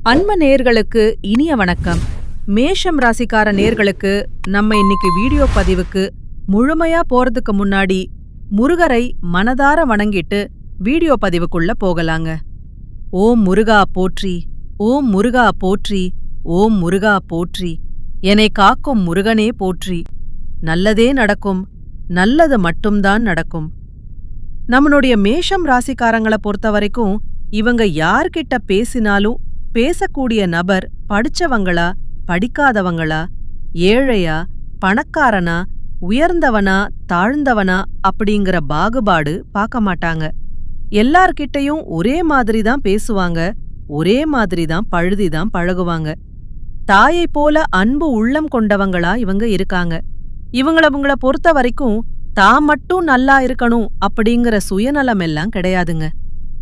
அன்பு நேயர்களுக்கு இனிய வணக்கம். மேஷம் ராசிக்கார நேயர்களுக்கு நம்ம இன்னைக்கு வீடியோ பதிவுக்கு முழுமையா போறதுக்கு முன்னாடி முருகரை மனதார வணங்கிட்டு வீடியோ பதிவுக்குள்ள போகலாங்க. ஓம் முருகா போற்றி, ஓம் முருகா போற்றி, ஓம் முருகா போற்றி, என்னை காக்கும் முருகனே போற்றி. நல்லதே நடக்கும், நல்லது மட்டும்தான் நடக்கும். நம்மளுடைய மேஷம் ராசிக்காரங்கள பொறுத்த வரைக்கும் இவங்க யார்கிட்ட பேசினாலும் பேசக்கூடிய நபர் படிச்சவங்களா படிக்காதவங்களா, ஏழையா பணக்காரனா, உயர்ந்தவனா தாழ்ந்தவனா அப்படிங்கிற பாகுபாடு பார்க்க மாட்டாங்க. எல்லார்கிட்டயும் ஒரே மாதிரி தான் பேசுவாங்க, ஒரே மாதிரி தான் பழுதிதான் பழகுவாங்க. தாயை போல அன்பு உள்ளம் கொண்டவங்களா இவங்க இருக்காங்க. இவங்கள பொறுத்த வரைக்கும் தான் மட்டும் நல்லா இருக்கணும் அப்படிங்கிற சுயநலம் எல்லாம் கிடையாதுங்க.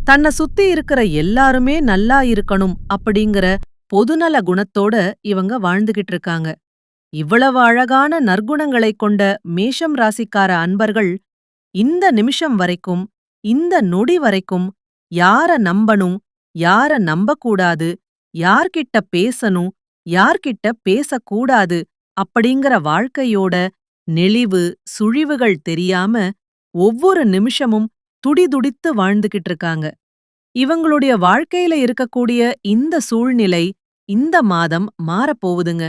தன்னை சுத்தி இருக்கிற எல்லாருமே நல்லா இருக்கணும் அப்படிங்கிற பொதுநல குணத்தோட இவங்க வாழ்ந்துகிட்டு இருக்காங்க. இவ்வளவு அழகான நற்குணங்களைக் கொண்ட மேஷம் ராசிக்கார அன்பர்கள் இந்த நிமிஷம் வரைக்கும், இந்த நொடி வரைக்கும் யார நம்பணும், யார நம்பக்கூடாது, யார்கிட்ட பேசணும், யார்கிட்ட பேசக்கூடாது அப்படிங்கிற வாழ்க்கையோட நெளிவு சுழிவுகள் தெரியாம ஒவ்வொரு நிமிஷமும் துடிதுடித்து வாழ்ந்துகிட்டு இருக்காங்க. இவங்களுடைய வாழ்க்கையில இருக்கக்கூடிய இந்த சூழ்நிலை இந்த மாதம் மாறப்போகுதுங்க.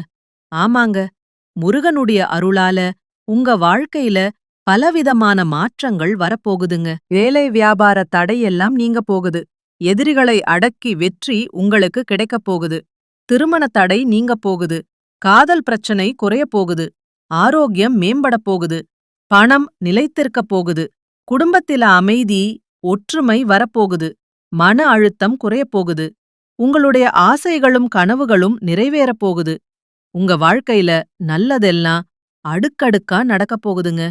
ஆமாங்க, முருகனுடைய அருளால உங்க வாழ்க்கையில பலவிதமான மாற்றங்கள் வரப்போகுதுங்க. வேலை வியாபார தடையெல்லாம் நீங்க போகுது. எதிரிகளை அடக்கி வெற்றி உங்களுக்கு கிடைக்கப் போகுது. திருமண தடை நீங்க போகுது. காதல் பிரச்சனை குறைய போகுது. ஆரோக்கியம் மேம்பட போகுது. பணம் நிலைத்திருக்கப் போகுது. குடும்பத்தில அமைதி ஒற்றுமை வரப்போகுது. மன அழுத்தம் குறையப் போகுது. உங்களுடைய ஆசைகளும் கனவுகளும் நிறைவேறப் போகுது. உங்க வாழ்க்கையில நல்லதெல்லாம் அடுக்கடுக்கா நடக்கப் போகுதுங்க.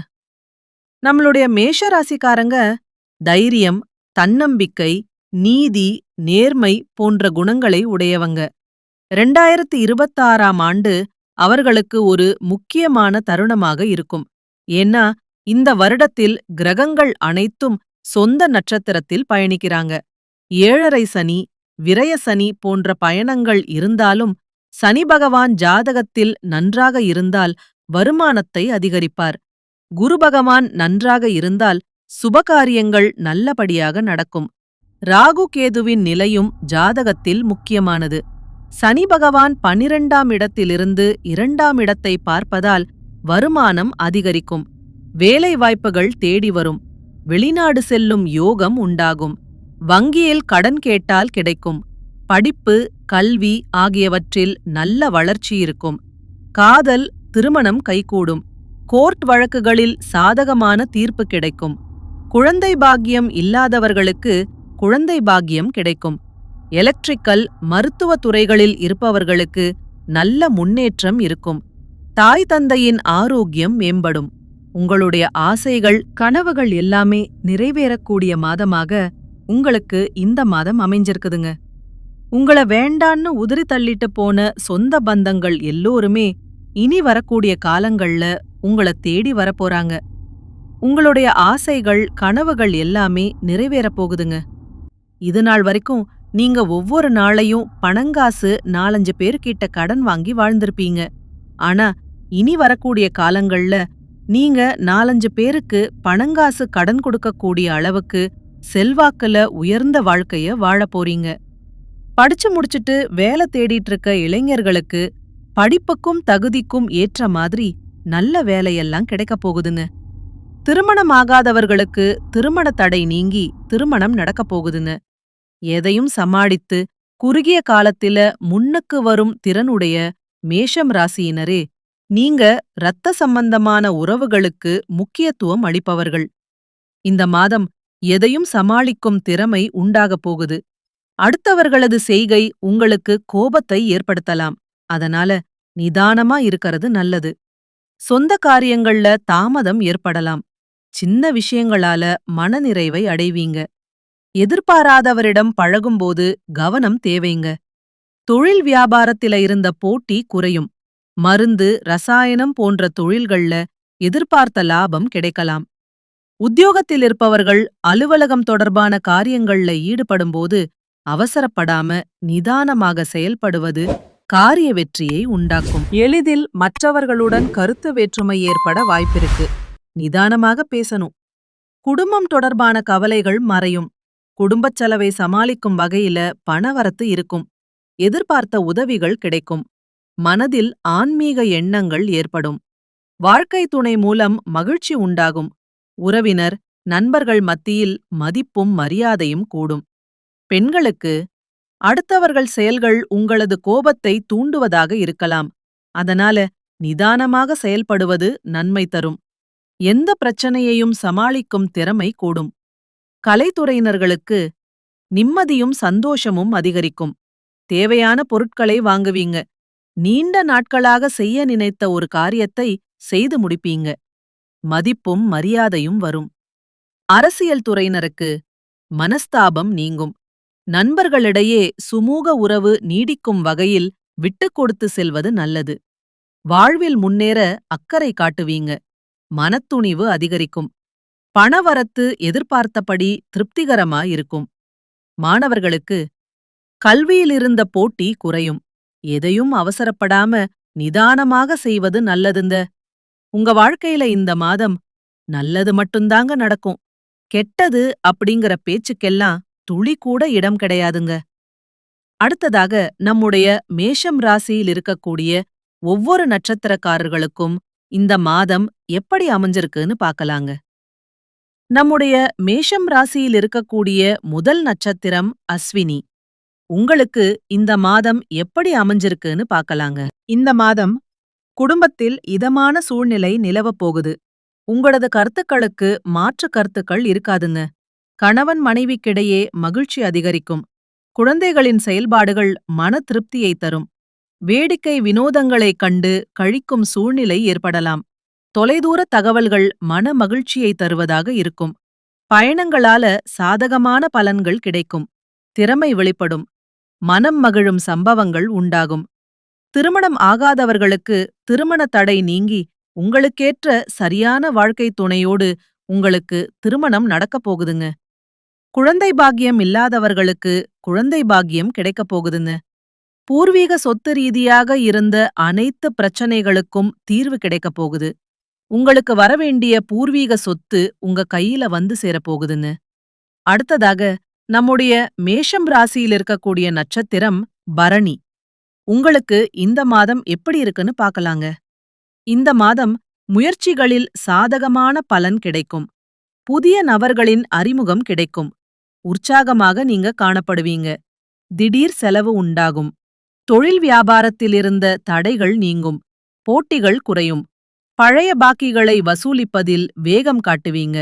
நம்மளுடைய மேஷ ராசிக்காரங்க தைரியம், தன்னம்பிக்கை, நீதி, நேர்மை போன்ற குணங்களை உடையவங்க. 2026ஆம் ஆண்டு அவர்களுக்கு ஒரு முக்கியமான தருணமாக இருக்கும். ஏன்னா இந்த வருடத்தில் கிரகங்கள் அனைத்தும் சொந்த நட்சத்திரத்தில் பயணிக்கிறாங்க. 7.5 சனி, விரய சனி போன்ற பயணங்கள் இருந்தாலும் சனி பகவான் ஜாதகத்தில் நன்றாக இருந்தால் வருமானத்தை அதிகரிப்பார். குரு பகவான் நன்றாக இருந்தால் சுபகாரியங்கள் நல்லபடியாக நடக்கும். ராகு கேதுவின் நிலையும் ஜாதகத்தில் முக்கியமானது. சனி பகவான் 12ஆம் இடத்திலிருந்து 2ஆம் இடத்தை பார்ப்பதால் வருமானம் அதிகரிக்கும். வேலை வாய்ப்புகள் தேடி வரும். வெளிநாடு செல்லும் யோகம் உண்டாகும். வங்கியில் கடன் கேட்டால் கிடைக்கும். படிப்பு, கல்வி ஆகியவற்றில் நல்ல வளர்ச்சி இருக்கும். காதல், திருமணம் கைகூடும். கோர்ட் வழக்குகளில் சாதகமான தீர்ப்பு கிடைக்கும். குழந்தை பாக்கியம் இல்லாதவர்களுக்கு குழந்தை பாக்கியம் கிடைக்கும். எலக்ட்ரிக்கல், மருத்துவ துறைகளில் இருப்பவர்களுக்கு நல்ல முன்னேற்றம் இருக்கும். தாய் தந்தையின் ஆரோக்கியம் மேம்படும். உங்களுடைய ஆசைகள், கனவுகள் எல்லாமே நிறைவேறக்கூடிய மாதமாக உங்களுக்கு இந்த மாதம் அமைஞ்சிருக்குதுங்க. உங்கள வேண்டான்னு உதிரி தள்ளிட்டு போன சொந்த பந்தங்கள் எல்லோருமே இனி வரக்கூடிய காலங்கள்ல உங்கள தேடி வரப்போறாங்க. உங்களுடைய ஆசைகள், கனவுகள் எல்லாமே நிறைவேறப் போகுதுங்க. இது நாள் வரைக்கும் நீங்க ஒவ்வொரு நாளையும் பணங்காசு 4-5 பேர்கிட்ட கடன் வாங்கி வாழ்ந்திருப்பீங்க. ஆனா இனி வரக்கூடிய காலங்கள்ல நீங்க 4-5 பேருக்கு பணங்காசு கடன் கொடுக்கக்கூடிய அளவுக்கு செல்வாக்குல உயர்ந்த வாழ்க்கைய வாழப் போறீங்க. படிச்சு முடிச்சுட்டு வேலை தேடிட்டு இருக்க இளைஞர்களுக்கு படிப்புக்கும் தகுதிக்கும் ஏற்ற மாதிரி நல்ல வேலையெல்லாம் கிடைக்கப் போகுதுங்க. திருமணமாகாதவர்களுக்கு திருமண தடை நீங்கி திருமணம் நடக்கப் போகுதுங்க. எதையும் சமாளித்து குறுகிய காலத்தில முன்னுக்கு வரும் திறனுடைய மேஷம் ராசியினரே, நீங்க இரத்த சம்பந்தமான உறவுகளுக்கு முக்கியத்துவம் அளிப்பவர்கள். இந்த மாதம் எதையும் சமாளிக்கும் திறமை உண்டாகப் போகுது. அடுத்தவர்களது செய்கை உங்களுக்கு கோபத்தை ஏற்படுத்தலாம். அதனால நிதானமா இருக்கிறது நல்லது. சொந்த காரியங்கள்ல தாமதம் ஏற்படலாம். சின்ன விஷயங்களால மனநிறைவை அடைவீங்க. எதிர்பாராதவரிடம் பழகும்போது கவனம் தேவைங்க. தொழில் வியாபாரத்தில இருந்த போட்டி குறையும். மருந்து, ரசாயனம் போன்ற தொழில்கள்ல எதிர்பார்த்த லாபம் கிடைக்கலாம். உத்தியோகத்தில் இருப்பவர்கள் அலுவலகம் தொடர்பான காரியங்கள்ல ஈடுபடும்போது அவசரப்படாம நிதானமாக செயல்படுவது காரிய வெற்றியை உண்டாக்கும். எளிதில் மற்றவர்களுடன் கருத்து வேற்றுமை ஏற்பட வாய்ப்பிருக்கு. நிதானமாக பேசணும். குடும்பம் தொடர்பான கவலைகள் மறையும். குடும்பச் செலவை சமாளிக்கும் வகையில பணவரத்து இருக்கும். எதிர்பார்த்த உதவிகள் கிடைக்கும். மனதில் ஆன்மீக எண்ணங்கள் ஏற்படும். வாழ்க்கை துணை மூலம் மகிழ்ச்சி உண்டாகும். உறவினர், நண்பர்கள் மத்தியில் மதிப்பும் மரியாதையும் கூடும். பெண்களுக்கு அடுத்தவர்கள் செயல்கள் உங்களது கோபத்தை தூண்டுவதாக இருக்கலாம். அதனால நிதானமாக செயல்படுவது நன்மை தரும். எந்த பிரச்சனையையும் சமாளிக்கும் திறமை கூடும். கலைத்துறையினர்களுக்கு நிம்மதியும் சந்தோஷமும் அதிகரிக்கும். தேவையான பொருட்களை வாங்குவீங்க. நீண்ட நாட்களாக செய்ய நினைத்த ஒரு காரியத்தை செய்து முடிப்பீங்க. மதிப்பும் மரியாதையும் வரும். அரசியல் துறையினருக்கு மனஸ்தாபம் நீங்கும். நண்பர்களிடையே சுமூக உறவு நீடிக்கும் வகையில் விட்டுக் கொடுத்து செல்வது நல்லது. வாழ்வில் முன்னேற அக்கறை காட்டுவீங்க. மனத்துணிவு அதிகரிக்கும். பணவரத்து எதிர்பார்த்தபடி திருப்திகரமாயிருக்கும். மாணவர்களுக்கு கல்வியிலிருந்த போட்டி குறையும். எதையும் அவசரப்படாம நிதானமாக செய்வது நல்லதுங்க. உங்க வாழ்க்கையில இந்த மாதம் நல்லது மட்டும்தாங்க நடக்கும். கெட்டது அப்படிங்கிற பேச்சுக்கெல்லாம் துளி கூட இடம் கிடையாதுங்க. அடுத்ததாக நம்முடைய மேஷம் ராசியில் இருக்கக்கூடிய ஒவ்வொரு நட்சத்திரக்காரர்களுக்கும் இந்த மாதம் எப்படி அமைஞ்சிருக்குன்னு பார்க்கலாங்க. நம்முடைய மேஷம் ராசியில் இருக்கக்கூடிய முதல் நட்சத்திரம் அஸ்வினி. உங்களுக்கு இந்த மாதம் எப்படி அமைஞ்சிருக்குன்னு பார்க்கலாங்க. இந்த மாதம் குடும்பத்தில் இதமான சூழ்நிலை நிலவப் போகுது. உங்களது கருத்துக்களுக்கு மாற்று கருத்துக்கள் இருக்காதுங்க. கணவன் மனைவிக்கிடையே மகிழ்ச்சி அதிகரிக்கும். குழந்தைகளின் செயல்பாடுகள் மன திருப்தியை தரும். வேடிக்கை வினோதங்களைக் கண்டு கழிக்கும் சூழ்நிலை ஏற்படலாம். தொலைதூர தகவல்கள் மன மகிழ்ச்சியை தருவதாக இருக்கும். பயணங்களால சாதகமான பலன்கள் கிடைக்கும். திறமை வெளிப்படும். மனம் மகிழும் சம்பவங்கள் உண்டாகும். திருமணம் ஆகாதவர்களுக்கு திருமண தடை நீங்கி உங்களுக்கேற்ற சரியான வாழ்க்கை துணையோடு உங்களுக்கு திருமணம் நடக்கப் போகுதுங்க. குழந்தை பாக்கியம் இல்லாதவர்களுக்கு குழந்தை பாக்கியம் கிடைக்கப் போகுதுங்க. பூர்வீக சொத்து ரீதியாக இருந்த அனைத்து பிரச்சனைகளுக்கும் தீர்வு கிடைக்கப் போகுது. உங்களுக்கு வரவேண்டிய பூர்வீக சொத்து உங்க கையில வந்து சேரப்போகுதுங்க. அடுத்ததாக நம்முடைய மேஷம் ராசியில் இருக்கக்கூடிய நட்சத்திரம் பரணி. உங்களுக்கு இந்த மாதம் எப்படி இருக்குன்னு பார்க்கலாங்க. இந்த மாதம் முயற்சிகளில் சாதகமான பலன் கிடைக்கும். புதிய நபர்களின் அறிமுகம் கிடைக்கும். உற்சாகமாக நீங்க காணப்படுவீங்க. திடீர் செலவு உண்டாகும். தொழில் வியாபாரத்திலிருந்த தடைகள் நீங்கும். போட்டிகள் குறையும். பழைய பாக்கிகளை வசூலிப்பதில் வேகம் காட்டுவீங்க.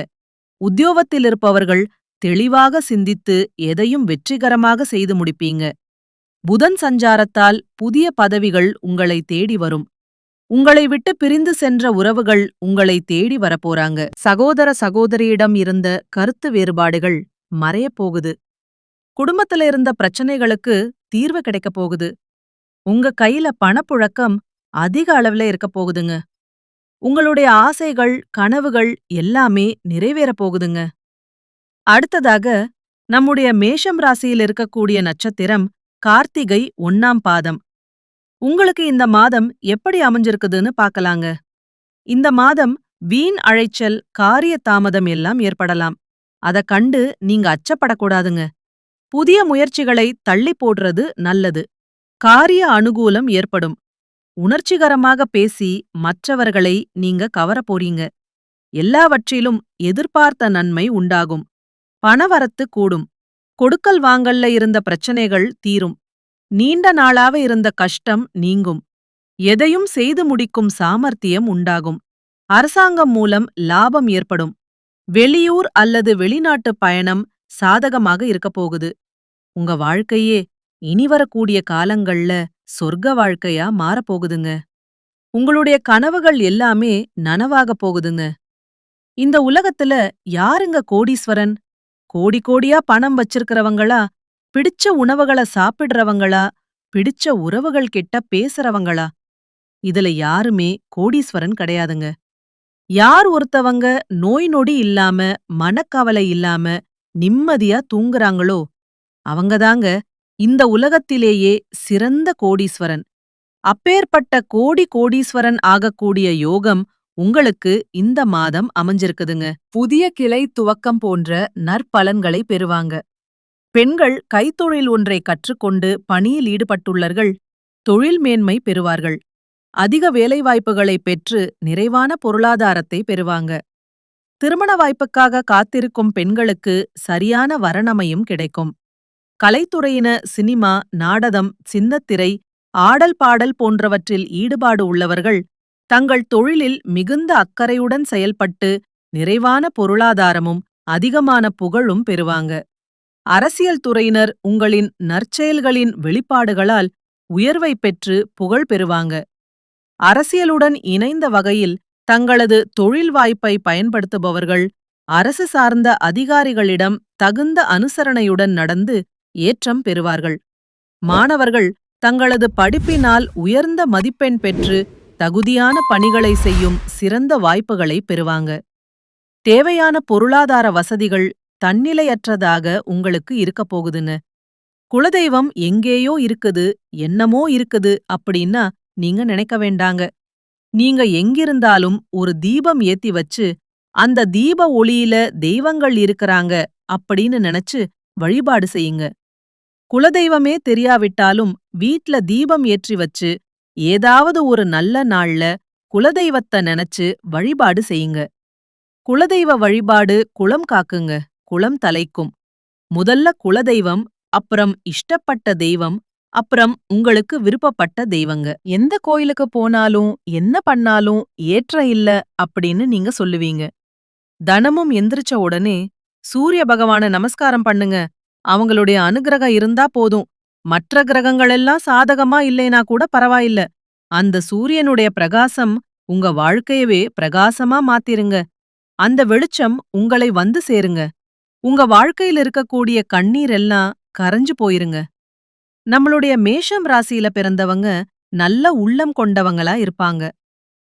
உத்தியோகத்திலிருப்பவர்கள் தெளிவாக சிந்தித்து எதையும் வெற்றிகரமாக செய்து முடிப்பீங்க. புதன் சஞ்சாரத்தால் புதிய பதவிகள் உங்களை தேடி வரும். உங்களை விட்டு பிரிந்து சென்ற உறவுகள் உங்களை தேடி வரப்போறாங்க. சகோதர சகோதரியிடம் இருந்த கருத்து வேறுபாடுகள் மறையப் போகுது. குடும்பத்துல இருந்த பிரச்சனைகளுக்கு தீர்வு கிடைக்கப் போகுது. உங்க கையில பணப்புழக்கம் அதிக அளவுல இருக்கப் போகுதுங்க. உங்களுடைய ஆசைகள், கனவுகள் எல்லாமே நிறைவேறப் போகுதுங்க. அடுத்ததாக நம்முடைய மேஷம் ராசியில் இருக்கக்கூடிய நட்சத்திரம் கார்த்திகை 1ஆம் பாதம். உங்களுக்கு இந்த மாதம் எப்படி அமைஞ்சிருக்குதுன்னு பார்க்கலாங்க. இந்த மாதம் வீண் அழைச்சல், காரிய தாமதம் எல்லாம் ஏற்படலாம். அத கண்டு நீங்க அச்சப்படக்கூடாதுங்க. புதிய முயற்சிகளை தள்ளி போடுறது நல்லது. காரிய அனுகூலம் ஏற்படும். உணர்ச்சிகரமாக பேசி மற்றவர்களை நீங்க கவரப் போறீங்க. எல்லாவற்றிலும் எதிர்பார்த்த நன்மை உண்டாகும். பணவரத்து கூடும். கொடுக்கல் வாங்கல்ல இருந்த பிரச்சனைகள் தீரும். நீண்ட நாளாக இருந்த கஷ்டம் நீங்கும். எதையும் செய்து முடிக்கும் சாமர்த்தியம் உண்டாகும். அரசாங்கம் மூலம் லாபம் ஏற்படும். வெளியூர் அல்லது வெளிநாட்டு பயணம் சாதகமாக இருக்கப் போகுது. உங்க வாழ்க்கையே இனிவரக்கூடிய காலங்கள்ல சொர்க்க வாழ்க்கையா மாறப்போகுதுங்க. உங்களுடைய கனவுகள் எல்லாமே நனவாகப் போகுதுங்க. இந்த உலகத்துல யாருங்க கோடீஸ்வரன்? கோடி கோடியா பணம் வச்சிருக்கிறவங்களா? பிடிச்ச உணவுகளை சாப்பிடுறவங்களா? பிடிச்ச உறவுகள் கிட்ட பேசுறவங்களா? இதுல யாருமே கோடீஸ்வரன் கிடையாதுங்க. யார் ஒருத்தவங்க நோய் நொடி இல்லாம, மனக்கவலை இல்லாம, நிம்மதியா தூங்குறாங்களோ அவங்கதாங்க இந்த உலகத்திலேயே சிறந்த கோடீஸ்வரன். அப்பேற்பட்ட கோடி கோடீஸ்வரன் ஆகக்கூடிய யோகம் உங்களுக்கு இந்த மாதம் அமைஞ்சிருக்குதுங்க. புதிய கிளை துவக்கம் போன்ற நற்பலன்களை பெறுவாங்க. பெண்கள் கைத்தொழில் ஒன்றை கற்றுக்கொண்டு பணியில் ஈடுபட்டுள்ளர்கள் தொழில் மேன்மை பெறுவார்கள். அதிக வேலைவாய்ப்புகளை பெற்று நிறைவான பொருளாதாரத்தை பெறுவாங்க. திருமண வாய்ப்புக்காக காத்திருக்கும் பெண்களுக்கு சரியான வரனமையும் கிடைக்கும். கலைத்துறையின சினிமா, நாடகம், சின்னத்திரை, ஆடல் பாடல் போன்றவற்றில் ஈடுபாடு உள்ளவர்கள் தங்கள் தொழிலில் மிகுந்த அக்கறையுடன் செயல்பட்டு நிறைவான பொருளாதாரமும் அதிகமான புகழும் பெறுவாங்க. அரசியல் துறையினர் உங்களின் நற்செயல்களின் வெளிப்பாடுகளால் உயர்வை பெற்று புகழ் பெறுவாங்க. அரசியலுடன் இணைந்த வகையில் தங்களது தொழில் வாய்ப்பை பயன்படுத்துபவர்கள் அரசு சார்ந்த அதிகாரிகளிடம் தகுந்த அனுசரணையுடன் நடந்து ஏற்றம் பெறுவார்கள். மாணவர்கள் தங்களது படிப்பினால் உயர்ந்த மதிப்பெண் பெற்று தகுதியான பணிகளை செய்யும் சிறந்த வாய்ப்புகளை பெறுவாங்க. தேவையான பொருளாதார வசதிகள் தன்னிலையற்றதாக உங்களுக்கு இருக்கப் போகுதுங்க. குலதெய்வம் எங்கேயோ இருக்குது, என்னமோ இருக்குது அப்படின்னா நீங்க நினைக்க வேண்டாங்க. நீங்க எங்கிருந்தாலும் ஒரு தீபம் ஏத்தி வச்சு அந்த தீப ஒளியில தெய்வங்கள் இருக்கறாங்க அப்படின்னு நினைச்சு வழிபாடு செய்யுங்க. குலதெய்வமே தெரியாவிட்டாலும் வீட்ல தீபம் ஏற்றி வச்சு ஏதாவது ஒரு நல்ல நாள்ல குலதெய்வத்த நினைச்சு வழிபாடு செய்யுங்க. குலதெய்வ வழிபாடு குலம் காக்குங்க, குலம் தலைக்கும். முதல்ல குலதெய்வம், அப்புறம் இஷ்டப்பட்ட தெய்வம், அப்புறம் உங்களுக்கு விருப்பப்பட்ட தெய்வங்க. எந்த கோயிலுக்கு போனாலும் என்ன பண்ணாலும் ஏற்றம் இல்ல அப்படின்னு நீங்க சொல்லுவீங்க. தினமும் எந்திரிச்ச உடனே சூரிய பகவான நமஸ்காரம் பண்ணுங்க. அவங்களுடைய அனுகிரகம் இருந்தா போதும். மற்ற கிரகங்களெல்லாம் சாதகமா இல்லைனா கூட பரவாயில்ல. அந்த சூரியனுடைய பிரகாசம் உங்க வாழ்க்கையவே பிரகாசமா மாத்திருங்க. அந்த வெளிச்சம் உங்களை வந்து சேருங்க. உங்க வாழ்க்கையில இருக்கக்கூடிய கண்ணீர் எல்லாம் கரைஞ்சு போயிருங்க. நம்மளுடைய மேஷம் ராசியில பிறந்தவங்க நல்ல உள்ளம் கொண்டவங்களா இருப்பாங்க.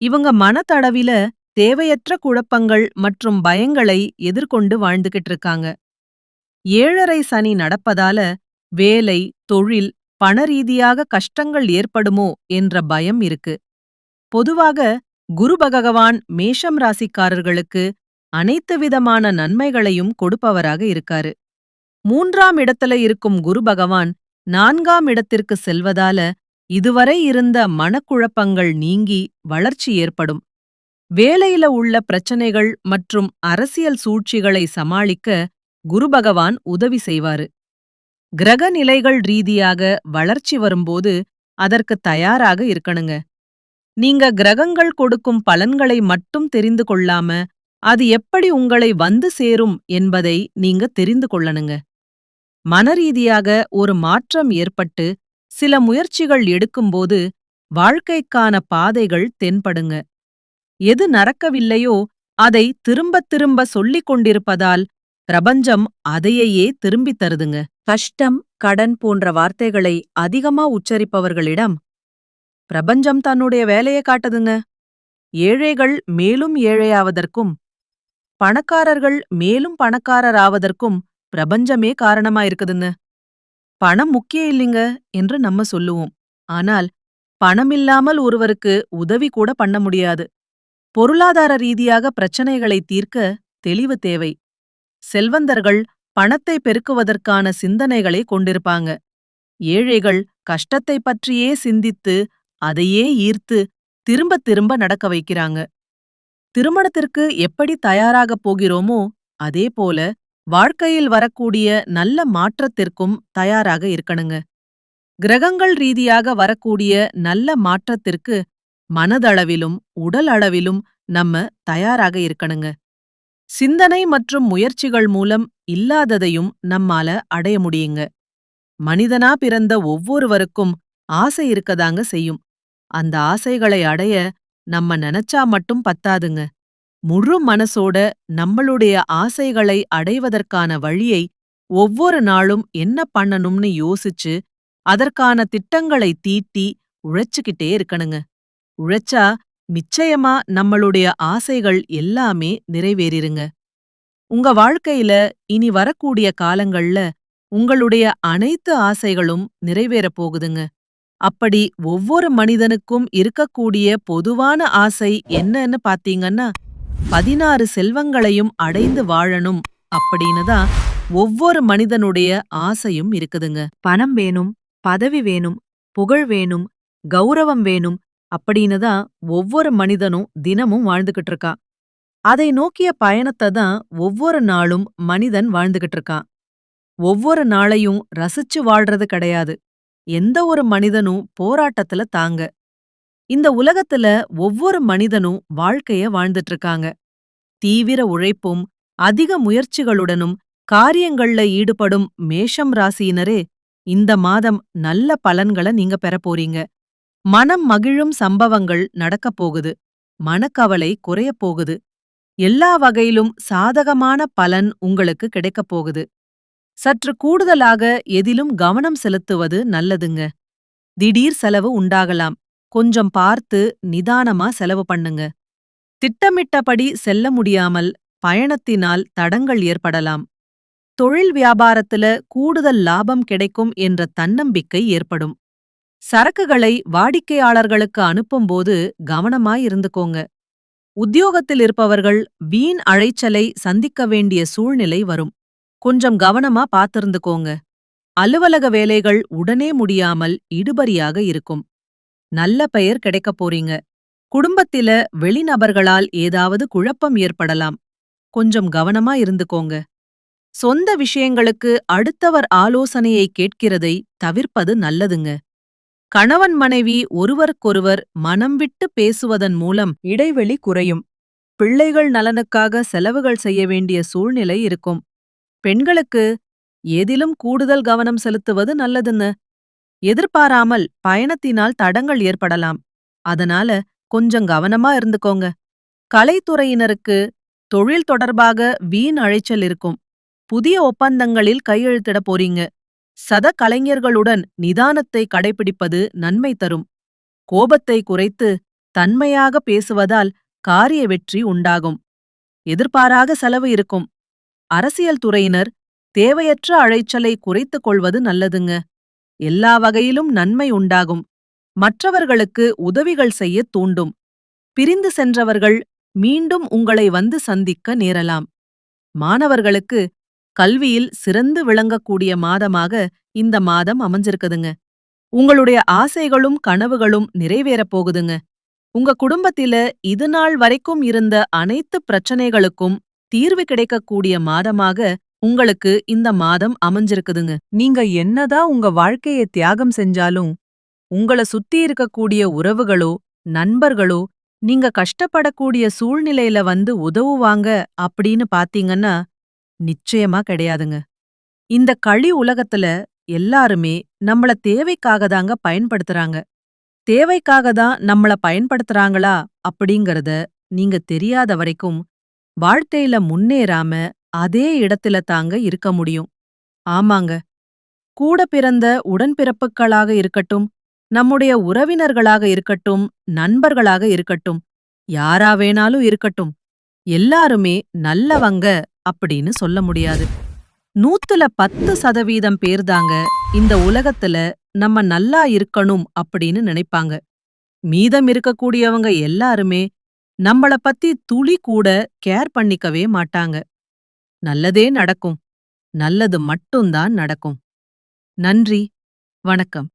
இவங்க மனதளவில தேவையற்ற குழப்பங்கள் மற்றும் பயங்களை எதிர்கொண்டு வாழ்ந்துகிட்டு இருக்காங்க. 7.5 சனி நடப்பதால வேலை, தொழில், பணரீதியாக கஷ்டங்கள் ஏற்படுமோ என்ற பயம் இருக்கு. பொதுவாக குரு பகவான் மேஷம் ராசிக்காரர்களுக்கு அனைத்து விதமான நன்மைகளையும் கொடுப்பவராக இருக்காரு. 3ஆம் இடத்துல இருக்கும் குரு பகவான் 4ஆம் இடத்திற்கு செல்வதால இதுவரை இருந்த மனக்குழப்பங்கள் நீங்கி வளர்ச்சி ஏற்படும். வேலையில உள்ள பிரச்சனைகள் மற்றும் அரசியல் சூழ்ச்சிகளை சமாளிக்க குரு பகவான் உதவி செய்வாரு. கிரக நிலைகள் ரீதியாக வளர்ச்சி வரும்போது அதற்கு தயாராக இருக்கணுங்க. நீங்க கிரகங்கள் கொடுக்கும் பலன்களை மட்டும் தெரிந்து கொள்ளாம அது எப்படி உங்களை வந்து சேரும் என்பதை நீங்க தெரிந்து கொள்ளணுங்க. மனரீதியாக ஒரு மாற்றம் ஏற்பட்டு சில முயற்சிகள் எடுக்கும்போது வாழ்க்கைக்கான பாதைகள் தென்படுங்க. எது நடக்கவில்லையோ அதை திரும்பத் திரும்ப சொல்லிக் கொண்டிருப்பதால் பிரபஞ்சம் அதையே திரும்பித் தருதுங்க. கஷ்டம், கடன் போன்ற வார்த்தைகளை அதிகமா உச்சரிப்பவர்களிடம் பிரபஞ்சம் தன்னுடைய வேலையை காட்டுதுங்க. ஏழைகள் மேலும் ஏழையாவதற்கும் பணக்காரர்கள் மேலும் பணக்காரராவதற்கும் பிரபஞ்சமே காரணமா இருக்குதுங்க. பணம் முக்கியம் இல்லைங்க என்று நம்ம சொல்லுவோம். ஆனால் பணமில்லாமல் ஒருவருக்கு உதவி கூட பண்ண முடியாது. பொருளாதார ரீதியாக பிரச்சனைகளை தீர்க்க தெளிவு தேவை. செல்வந்தர்கள் பணத்தை பெருக்குவதற்கான சிந்தனைகளை கொண்டிருப்பாங்க. ஏழைகள் கஷ்டத்தை பற்றியே சிந்தித்து அதையே ஈர்த்து திரும்ப திரும்ப நடக்க வைக்கிறாங்க. திருமணத்திற்கு எப்படி தயாராகப் போகிறோமோ அதேபோல வாழ்க்கையில் வரக்கூடிய நல்ல மாற்றத்திற்கும் தயாராக இருக்கணுங்க. கிரகங்கள் ரீதியாக வரக்கூடிய நல்ல மாற்றத்திற்கு மனதளவிலும் உடல் அளவிலும் நம்ம தயாராக இருக்கணுங்க. சிந்தனை மற்றும் முயற்சிகள் மூலம் இல்லாததையும் நம்மால அடைய முடியுங்க. மனிதனா பிறந்த ஒவ்வொருவருக்கும் ஆசை இருக்கதாங்க செய்யும். அந்த ஆசைகளை அடைய நம்ம நினைச்சா மட்டும் பத்தாதுங்க. முழு மனசோட நம்மளுடைய ஆசைகளை அடைவதற்கான வழியை ஒவ்வொரு நாளும் என்ன பண்ணணும்னு யோசிச்சு அதற்கான திட்டங்களை தீட்டி உழைச்சுக்கிட்டே இருக்கணுங்க. உழைச்சா நிச்சயமா நம்மளுடைய ஆசைகள் எல்லாமே நிறைவேறிருங்க. உங்க வாழ்க்கையில இனி வரக்கூடிய காலங்கள்ல உங்களுடைய அனைத்து ஆசைகளும் நிறைவேறப் போகுதுங்க. அப்படி ஒவ்வொரு மனிதனுக்கும் இருக்கக்கூடிய பொதுவான ஆசை என்னன்னு பாத்தீங்கன்னா, 16 செல்வங்களையும் அடைந்து வாழணும் அப்படின்னு தான் ஒவ்வொரு மனிதனுடைய ஆசையும் இருக்குதுங்க. பணம் வேணும், பதவி வேணும், புகழ் வேணும், கௌரவம் வேணும் அப்படின்னு தான் ஒவ்வொரு மனிதனும் தினமும் வாழ்ந்துகிட்டு இருக்கான். அதை நோக்கிய பயணத்தை தான் ஒவ்வொரு நாளும் மனிதன் வாழ்ந்துகிட்டு இருக்கான். ஒவ்வொரு நாளையும் ரசிச்சு வாழ்றது கிடையாது. எந்த ஒரு மனிதனும் போராட்டத்துல தாங்க. இந்த உலகத்துல ஒவ்வொரு மனிதனும் வாழ்க்கைய வாழ்ந்துட்டு இருக்காங்க. தீவிர உழைப்பும் அதிக முயற்சிகளுடனும் காரியங்கள்ல ஈடுபடும் மேஷம் ராசியினரே இந்த மாதம் நல்ல பலன்களை நீங்க பெறப் போறீங்க. மனம் மகிழும் சம்பவங்கள் நடக்கப் போகுது. மனக்கவலை குறையப் போகுது. எல்லா வகையிலும் சாதகமான பலன் உங்களுக்கு கிடைக்கப் போகுது. சற்று கூடுதலாக எதிலும் கவனம் செலுத்துவது நல்லதுங்க. திடீர் செலவு உண்டாகலாம். கொஞ்சம் பார்த்து நிதானமா செலவு பண்ணுங்க. திட்டமிட்டபடி செல்ல முடியாமல் பயணத்தினால் தடங்கள் ஏற்படலாம். தொழில் வியாபாரத்துல கூடுதல் லாபம் கிடைக்கும் என்ற தன்னம்பிக்கை ஏற்படும். சரக்குகளை வாடிக்கையாளர்களுக்கு அனுப்பும்போது கவனமாயிருந்துக்கோங்க. உத்தியோகத்தில் இருப்பவர்கள் வீண் அழைச்சலை சந்திக்க வேண்டிய சூழ்நிலை வரும். கொஞ்சம் கவனமா பாத்திருந்துக்கோங்க. அலுவலக வேலைகள் உடனே முடியாமல் இடுபறியாக இருக்கும். நல்ல பெயர் கிடைக்கப் போறீங்க. குடும்பத்தில வெளிநபர்களால் ஏதாவது குழப்பம் ஏற்படலாம். கொஞ்சம் கவனமா இருந்துக்கோங்க. சொந்த விஷயங்களுக்கு அடுத்தவர் ஆலோசனையை கேட்கிறதை தவிர்ப்பது நல்லதுங்க. கணவன் மனைவி ஒருவருக்கொருவர் மனம் விட்டு பேசுவதன் மூலம் இடைவெளி குறையும். பிள்ளைகள் நலனுக்காக செலவுகள் செய்ய வேண்டிய சூழ்நிலை இருக்கும். பெண்களுக்கு எதிலும் கூடுதல் கவனம் செலுத்துவது நல்லதுங்க. எதிர்பாராமல் பயணத்தினால் தடங்கள் ஏற்படலாம். அதனால கொஞ்சம் கவனமா இருந்துக்கோங்க. கலைத்துறையினருக்கு தொழில் தொடர்பாக வீண் அழைச்சல் இருக்கும். புதிய ஒப்பந்தங்களில் கையெழுத்திட போறீங்க. சத கலைஞர்களுடன் நிதானத்தை கடைபிடிப்பது நன்மை தரும். கோபத்தை குறைத்து தன்மையாக பேசுவதால் காரிய வெற்றி உண்டாகும். எதிர்பாராக செலவு இருக்கும். அரசியல் துறையினர் தேவையற்ற அழைச்சலை குறைத்துக் கொள்வது நல்லதுங்க. எல்லா வகையிலும் நன்மை உண்டாகும். மற்றவர்களுக்கு உதவிகள் செய்யத் தூண்டும். பிரிந்து சென்றவர்கள் மீண்டும் உங்களை வந்து சந்திக்க நேரலாம். மாணவர்களுக்கு கல்வியில் சிறந்து விளங்கக்கூடிய மாதமாக இந்த மாதம் அமைஞ்சிருக்குதுங்க. உங்களுடைய ஆசைகளும் கனவுகளும் நிறைவேறப் போகுதுங்க. உங்க குடும்பத்தில இதுநாள் வரைக்கும் இருந்த அனைத்து பிரச்சனைகளுக்கும் தீர்வு கிடைக்கக்கூடிய மாதமாக உங்களுக்கு இந்த மாதம் அமைஞ்சிருக்குதுங்க. நீங்க என்னதான் உங்க வாழ்க்கைய தியாகம் செஞ்சாலும், உங்கள சுத்தி இருக்கக்கூடிய உறவுகளோ, நண்பர்களோ, நீங்க கஷ்டப்படக்கூடிய சூழ்நிலையில வந்து உதவுவாங்க அப்படின்னு பாத்தீங்கன்னா, நிச்சயமா கிடையாதுங்க. இந்த களி உலகத்துல எல்லாருமே நம்மள தேவைக்காக தாங்க பயன்படுத்துறாங்க. தேவைக்காக தான் நம்மள பயன்படுத்துறாங்களா அப்படிங்கறத நீங்க தெரியாத வரைக்கும் வாழ்க்கையில முன்னேறாம அதே இடத்துல தாங்க இருக்க முடியும். ஆமாங்க. கூட பிறந்த உடன்பிறப்புக்களாக இருக்கட்டும், நம்முடைய உறவினர்களாக இருக்கட்டும், நண்பர்களாக இருக்கட்டும், யாரா வேணாலும் இருக்கட்டும், எல்லாருமே நல்லவங்க அப்படின்னு சொல்ல முடியாது. 100ல 10% பேர்தாங்க இந்த உலகத்துல நம்ம நல்லா இருக்கணும் அப்படின்னு நினைப்பாங்க. மீதம் இருக்கக்கூடியவங்க எல்லாருமே நம்மள பத்தி துளி கூட கேர் பண்ணிக்கவே மாட்டாங்க. நல்லதே நடக்கும். நல்லது மட்டும்தான் நடக்கும். நன்றி. வணக்கம்.